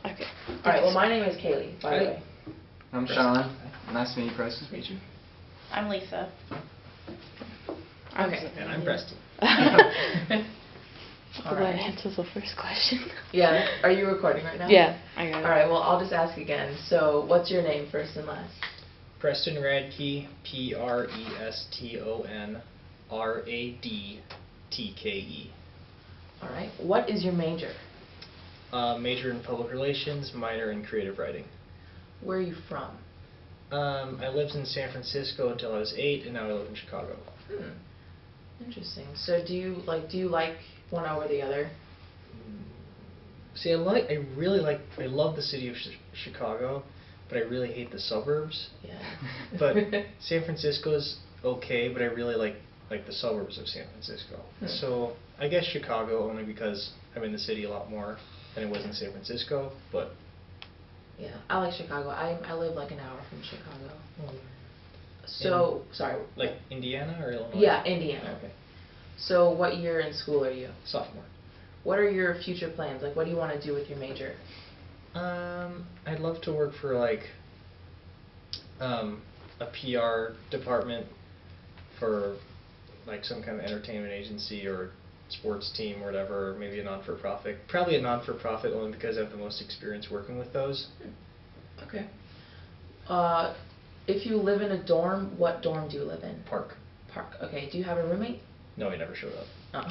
Okay. Alright, well, my name is Kaylee, by the way. I'm Sean. Nice to meet you, Preston. Nice to meet you. I'm Lisa. Okay. And I'm Preston. Well, that answers the first question. Yeah, are you recording right now? Yeah, I got it. Alright, well, I'll just ask again. So, what's your name, first and last? Preston Radke, PrestonRadtke. Alright, what is your major? Major in public relations, minor in creative writing. Where are you from? I lived in San Francisco until I was 8, and now I live in Chicago. Interesting. So, do you like one over the other? See, I love the city of Chicago, but I really hate the suburbs. Yeah. But San Francisco's okay, but I really like the suburbs of San Francisco. So I guess Chicago only because I'm in the city a lot more than I was in San Francisco, but yeah, I like Chicago. I live like an hour from Chicago. So, sorry. Like Indiana or Illinois? Yeah, Indiana. Okay. So, what year in school are you? Sophomore. What are your future plans? Like, what do you want to do with your major? I'd love to work for a PR department for like some kind of entertainment agency or sports team or whatever, or maybe a non-for-profit. Probably a non-for-profit only because I have the most experience working with those. Okay. If you live in a dorm, what dorm do you live in? Park. Park. Okay. Do you have a roommate? No, he never showed up. Oh.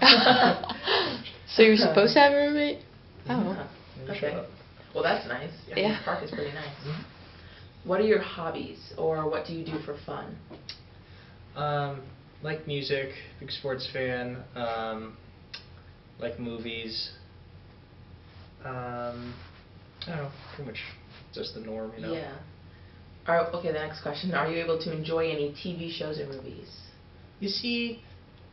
So you're supposed to have a roommate? Yeah. Oh. Never Okay. showed up. Well, that's nice. Yeah. Park is pretty nice. What are your hobbies, or what do you do for fun? Like music, big sports fan, like movies. I don't know, pretty much just the norm, you know. Yeah. Okay, the next question. Are you able to enjoy any TV shows or movies? You see,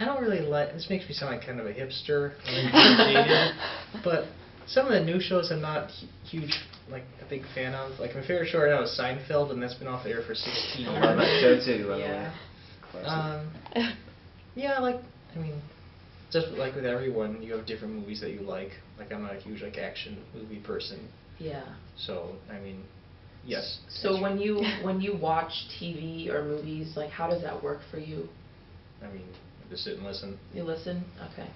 I don't really this makes me sound like kind of a hipster, dated, but some of the new shows I'm not a big fan of. Like my favorite show right now is Seinfeld, and that's been off the air for 16 years. I love that show too, by the Yeah. way. Yeah, just like with everyone, you have different movies that you like. Like I'm not a huge action movie person. Yeah. So yes. So when you watch TV or movies, like how does that work for you? I just sit and listen. You listen? Okay.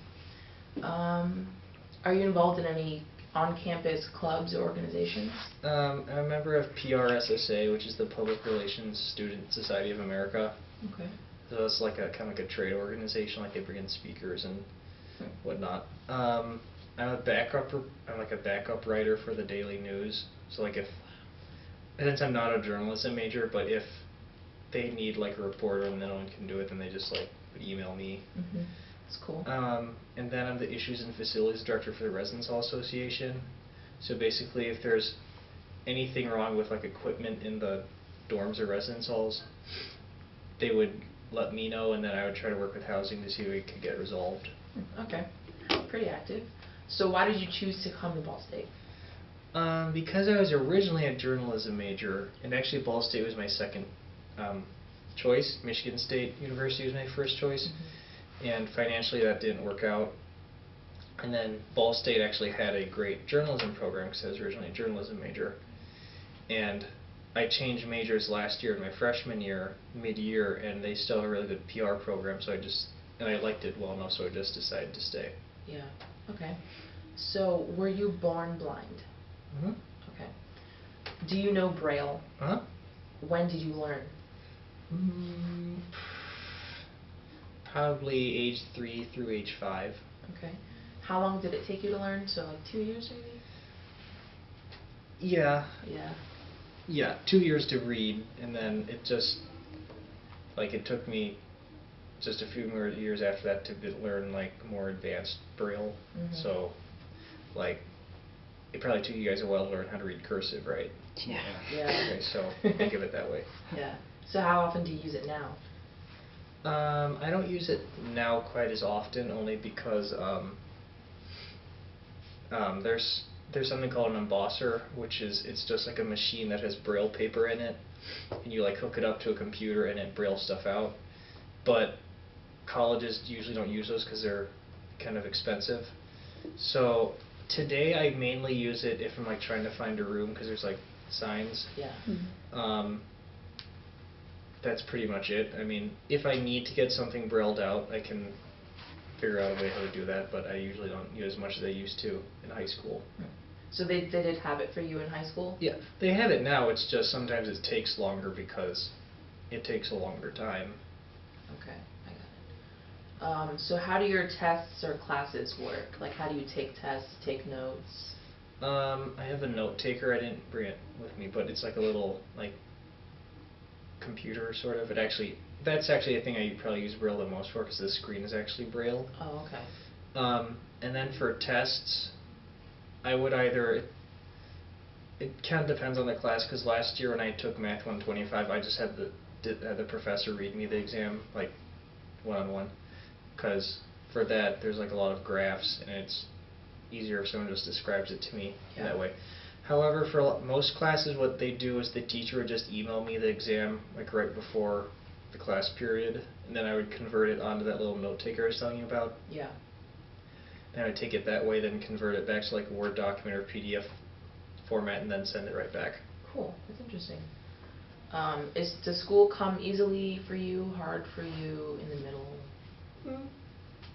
Are you involved in any on-campus clubs or organizations? I'm a member of PRSSA, which is the Public Relations Student Society of America. Okay. So it's like a kind of like a trade organization, like they bring in speakers and whatnot. I'm a backup writer for the Daily News. So since I'm not a journalism major, but if they need a reporter and no one can do it, then they just would email me. That's cool. And then I'm the Issues and Facilities Director for the Residence Hall Association. So basically, if there's anything wrong with equipment in the dorms or residence halls, they would let me know, and then I would try to work with housing to see if it could get resolved. Okay. Pretty active. So why did you choose to come to Ball State? Because I was originally a journalism major, and actually Ball State was my second choice. Michigan State University was my first choice, and financially that didn't work out. And then Ball State actually had a great journalism program because I was originally a journalism major. And I changed majors last year in my freshman year, mid-year, and they still have a really good PR program, so I liked it well enough, so I just decided to stay. Yeah. Okay. So, were you born blind? Okay. Do you know Braille? When did you learn? Probably age 3 through age 5. Okay. How long did it take you to learn? So, 2 years maybe? Yeah. Yeah. Yeah, 2 years to read, and then it took me just a few more years after that to learn more advanced Braille. So, it probably took you guys a while to learn how to read cursive, right? Yeah. Okay, so think of it that way. Yeah. So how often do you use it now? I don't use it now quite as often, only because there's something called an embosser, it's just like a machine that has Braille paper in it, and you hook it up to a computer and it Braille stuff out. But colleges usually don't use those because they're kind of expensive. So Today I mainly use it if I'm like trying to find a room because there's like signs. Yeah. That's pretty much it. I mean, if I need to get something brailled out, I can figure out a way how to do that, but I usually don't use as much as I used to in high school. So they did have it for you in high school? Yeah, they have it now, it's just sometimes it takes longer because it takes a longer time. Okay, I got it. So how do your tests or classes work? Like, how do you take tests, take notes? I have a note taker. I didn't bring it with me, but it's like a little like computer sort of. That's actually a thing I probably use Braille the most for because the screen is actually Braille. Oh, okay. And then for tests, I would either. It kind of depends on the class because last year when I took Math 125, I just had the professor read me the exam like one-on-one because for that there's like a lot of graphs and it's easier if someone just describes it to me that way. However, for most classes what they do is the teacher would just email me the exam like right before the class period and then I would convert it onto that little note taker I was telling you about. Yeah. And I would take it that way, then convert it back to like a Word document or PDF format and then send it right back. Cool, that's interesting. Does school come easily for you, hard for you, in the middle?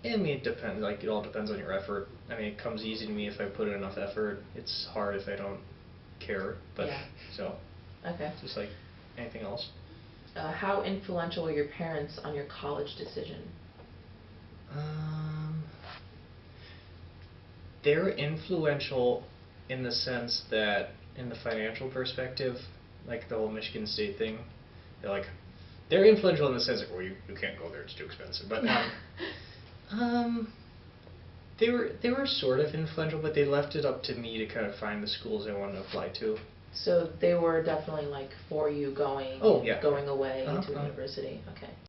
I mean, it depends. Like, it all depends on your effort. I mean, it comes easy to me if I put in enough effort. It's hard if I don't care. But so. Okay. Just like anything else. How influential were your parents on your college decision? They're influential in the sense that, in the financial perspective, like the whole Michigan State thing, they're influential in the sense that, well, you can't go there, it's too expensive. But they were sort of influential, but they left it up to me to kind of find the schools I wanted to apply to. So they were definitely like for you going away to university. Okay.